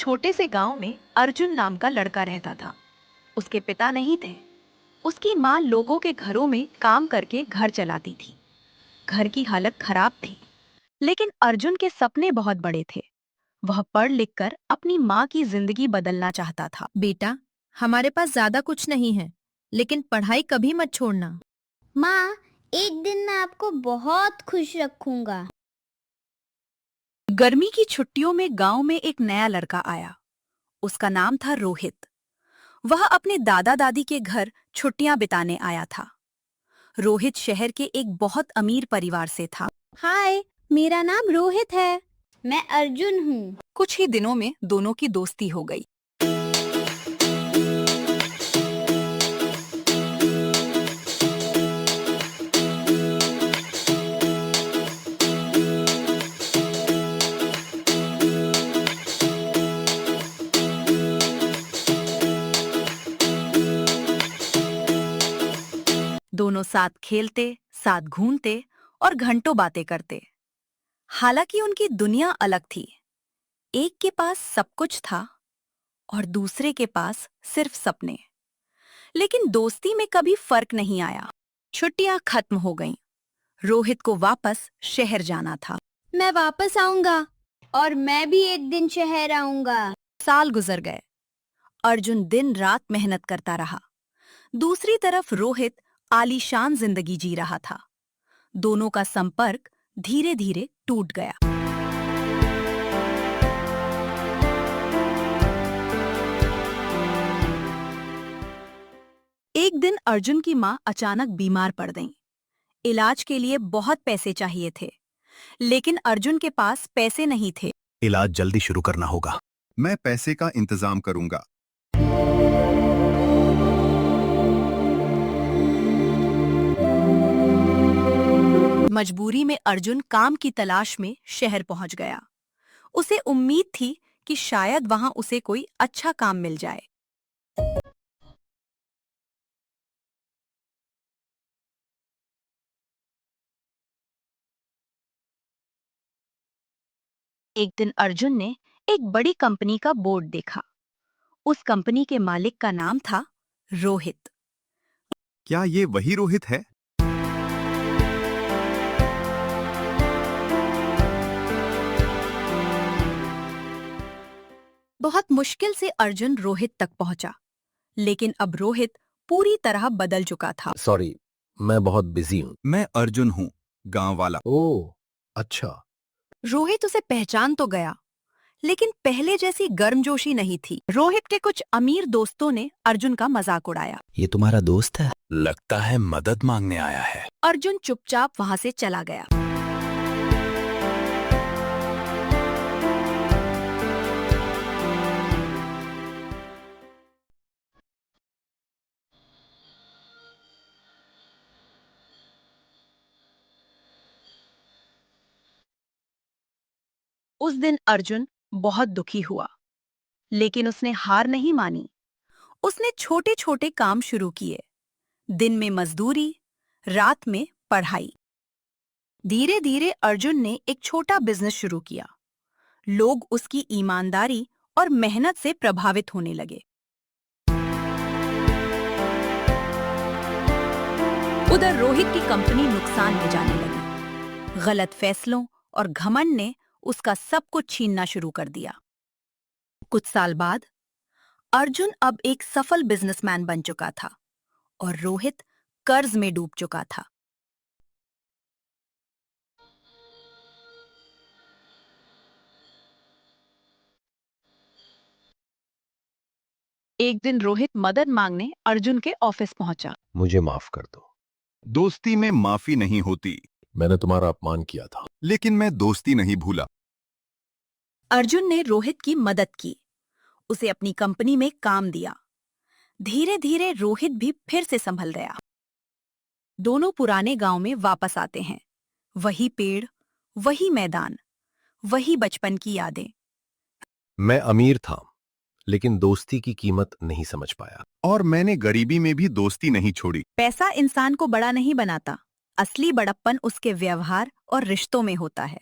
छोटे से गांव में अर्जुन नाम का लड़का रहता था। उसके पिता नहीं थे। उसकी माँ लोगों के घरों में काम करके घर चलाती थी। घर की हालत खराब थी, लेकिन अर्जुन के सपने बहुत बड़े थे। वह पढ़ लिख कर अपनी माँ की जिंदगी बदलना चाहता था। बेटा, हमारे पास ज्यादा कुछ नहीं है, लेकिन पढ़ाई कभी मत छोड़ना। माँ, एक दिन मैं आपको बहुत खुश रखूंगा। गर्मी की छुट्टियों में गांव में एक नया लड़का आया। उसका नाम था रोहित। वह अपने दादा दादी के घर छुट्टियां बिताने आया था। रोहित शहर के एक बहुत अमीर परिवार से था। हाय, मेरा नाम रोहित है। मैं अर्जुन हूँ। कुछ ही दिनों में दोनों की दोस्ती हो गई। दोनों साथ खेलते, साथ घूमते और घंटों बातें करते। हालांकि उनकी दुनिया अलग थी। एक के पास सब कुछ था और दूसरे के पास सिर्फ सपने। लेकिन दोस्ती में कभी फर्क नहीं आया। छुट्टियां खत्म हो गईं। रोहित को वापस शहर जाना था। मैं वापस आऊंगा और मैं भी एक दिन शहर आऊंगा। साल गुजर गए। अर्जुन दिन रात मेहनत करता रहा। दूसरी तरफ रोहित आलीशान जिंदगी जी रहा था। दोनों का संपर्क धीरे धीरे टूट गया। एक दिन अर्जुन की माँ अचानक बीमार पड़ गईं। इलाज के लिए बहुत पैसे चाहिए थे, लेकिन अर्जुन के पास पैसे नहीं थे। इलाज जल्दी शुरू करना होगा। मैं पैसे का इंतजाम करूंगा। मजबूरी में अर्जुन काम की तलाश में शहर पहुंच गया। उसे उम्मीद थी कि शायद वहां उसे कोई अच्छा काम मिल जाए। एक दिन अर्जुन ने एक बड़ी कंपनी का बोर्ड देखा। उस कंपनी के मालिक का नाम था रोहित। क्या ये वही रोहित है? बहुत मुश्किल से अर्जुन रोहित तक पहुंचा, लेकिन अब रोहित पूरी तरह बदल चुका था। सॉरी, मैं बहुत बिजी हूँ। मैं अर्जुन हूँ, गांव वाला। ओह, अच्छा। रोहित उसे पहचान तो गया, लेकिन पहले जैसी गर्मजोशी नहीं थी। रोहित के कुछ अमीर दोस्तों ने अर्जुन का मजाक उड़ाया। ये तुम्हारा दोस्त है? लगता है मदद मांगने आया है। अर्जुन चुपचाप वहां से चला गया। उस दिन अर्जुन बहुत दुखी हुआ, लेकिन उसने हार नहीं मानी। उसने छोटे छोटे काम शुरू किए। दिन में मजदूरी, रात में पढ़ाई। धीरे धीरे अर्जुन ने एक छोटा बिजनेस शुरू किया। लोग उसकी ईमानदारी और मेहनत से प्रभावित होने लगे। उधर रोहित की कंपनी नुकसान में जाने लगी। गलत फैसलों और घमंड ने उसका सब कुछ छीनना शुरू कर दिया। कुछ साल बाद अर्जुन अब एक सफल बिजनेसमैन बन चुका था और रोहित कर्ज में डूब चुका था। एक दिन रोहित मदद मांगने अर्जुन के ऑफिस पहुंचा। मुझे माफ कर दो। दोस्ती में माफी नहीं होती। मैंने तुम्हारा अपमान किया था। लेकिन मैं दोस्ती नहीं भूला। अर्जुन ने रोहित की मदद की, उसे अपनी कंपनी में काम दिया। धीरे धीरे रोहित भी फिर से संभल गया। दोनों पुराने गांव में वापस आते हैं। वही पेड़, वही मैदान, वही बचपन की यादें। मैं अमीर था, लेकिन दोस्ती की कीमत नहीं समझ पाया। और मैंने गरीबी में भी दोस्ती नहीं छोड़ी। पैसा इंसान को बड़ा नहीं बनाता, असली बड़प्पन उसके व्यवहार और रिश्तों में होता है।